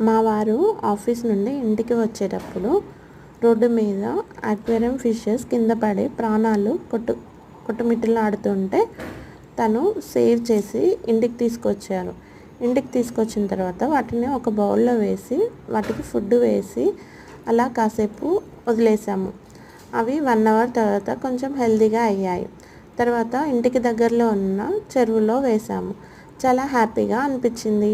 మా వారు ఆఫీస్ నుండి ఇంటికి వచ్చేటప్పుడు రోడ్డు మీద అక్వేరియం ఫిషెస్ కింద పడి ప్రాణాలు కొట్టుమిట్టలాడుతుంటే తను సేవ్ చేసి ఇంటికి తీసుకొచ్చారు. ఇంటికి తీసుకొచ్చిన తర్వాత వాటిని ఒక బౌల్లో వేసి వాటికి ఫుడ్ వేసి అలా కాసేపు వదిలేసాము. అవి 1 అవర్ తర్వాత కొంచెం హెల్తీగా అయ్యాయి. తర్వాత ఇంటికి దగ్గరలో ఉన్న చెరువులో వేసాము. చాలా హ్యాపీగా అనిపించింది.